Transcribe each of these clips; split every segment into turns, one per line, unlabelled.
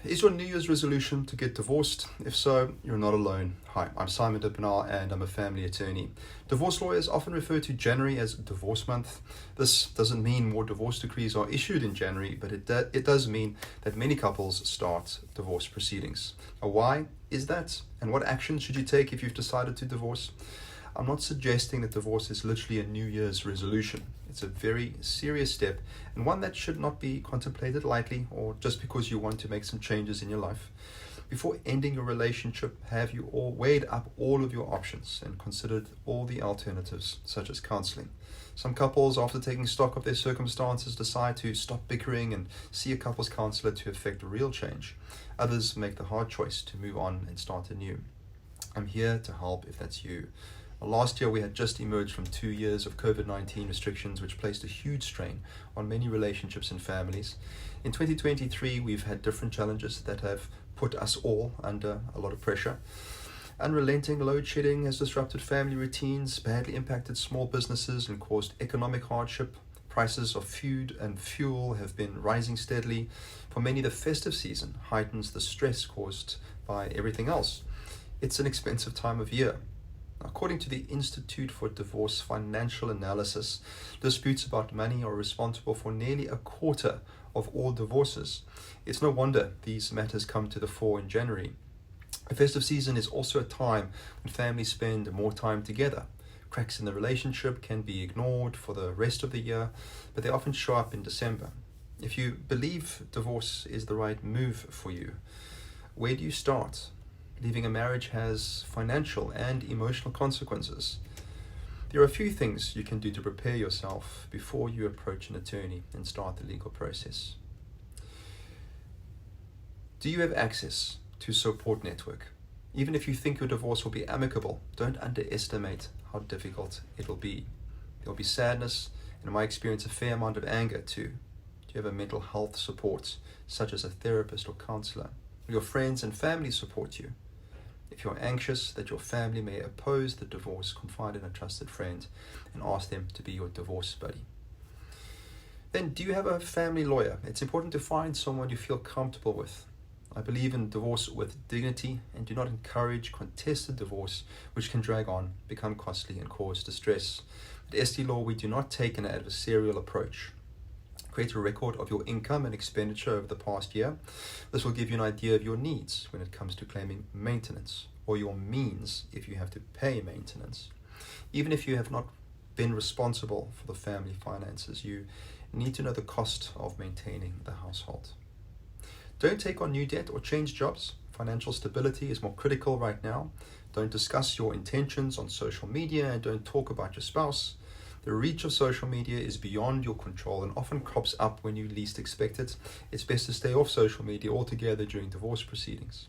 Is your New Year's resolution to get divorced? If so, you're not alone. Hi, I'm Simon Dippenaar and I'm a family attorney. Divorce lawyers often refer to January as divorce month. This doesn't mean more divorce decrees are issued in January, but it does mean that many couples start divorce proceedings. Now, why is that? And what action should you take if you've decided to divorce? I'm not suggesting that divorce is literally a New Year's resolution. It's a very serious step and one that should not be contemplated lightly or just because you want to make some changes in your life. Before ending your relationship, have you all weighed up all of your options and considered all the alternatives, such as counseling? Some couples, after taking stock of their circumstances, decide to stop bickering and see a couples counselor to effect real change. Others make the hard choice to move on and start anew. I'm here to help if that's you. Last year, we had just emerged from 2 years of COVID-19 restrictions, which placed a huge strain on many relationships and families. In 2023, we've had different challenges that have put us all under a lot of pressure. Unrelenting load shedding has disrupted family routines, badly impacted small businesses, and caused economic hardship. Prices of food and fuel have been rising steadily. For many, the festive season heightens the stress caused by everything else. It's an expensive time of year. According to the Institute for Divorce Financial Analysis, disputes about money are responsible for nearly a quarter of all divorces. It's no wonder these matters come to the fore in January. The festive season is also a time when families spend more time together. Cracks in the relationship can be ignored for the rest of the year, but they often show up in December. If you believe divorce is the right move for you, where do you start? Leaving a marriage has financial and emotional consequences. There are a few things you can do to prepare yourself before you approach an attorney and start the legal process. Do you have access to a support network? Even if you think your divorce will be amicable, don't underestimate how difficult it will be. There will be sadness, and in my experience, a fair amount of anger too. Do you have a mental health support, such as a therapist or counselor? Will your friends and family support you? If you're anxious that your family may oppose the divorce, confide in a trusted friend and ask them to be your divorce buddy. Then, do you have a family lawyer? It's important to find someone you feel comfortable with. I believe in divorce with dignity and do not encourage contested divorce, which can drag on, become costly, and cause distress. At ST Law, we do not take an adversarial approach. Create a record of your income and expenditure over the past year. This will give you an idea of your needs when it comes to claiming maintenance, or your means if you have to pay maintenance. Even if you have not been responsible for the family finances, you need to know the cost of maintaining the household. Don't take on new debt or change jobs. Financial stability is more critical right now. Don't discuss your intentions on social media and don't talk about your spouse. The reach of social media is beyond your control and often crops up when you least expect it. It's best to stay off social media altogether during divorce proceedings.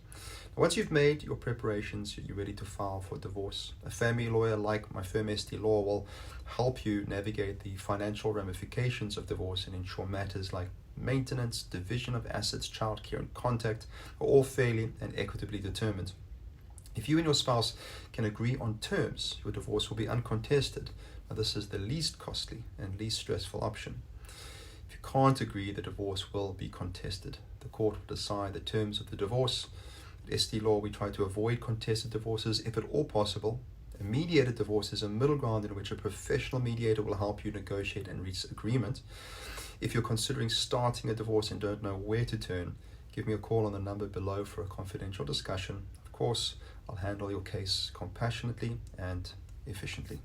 Now, once you've made your preparations, you're ready to file for divorce. A family lawyer like my firm ST Law will help you navigate the financial ramifications of divorce and ensure matters like maintenance, division of assets, childcare, and contact are all fairly and equitably determined. If you and your spouse can agree on terms, your divorce will be uncontested. Now, this is the least costly and least stressful option. If you can't agree, the divorce will be contested. The court will decide the terms of the divorce. At ST Law, we try to avoid contested divorces if at all possible. A mediated divorce is a middle ground in which a professional mediator will help you negotiate and reach agreement. If you're considering starting a divorce and don't know where to turn, give me a call on the number below for a confidential discussion. Of course, I'll handle your case compassionately and efficiently.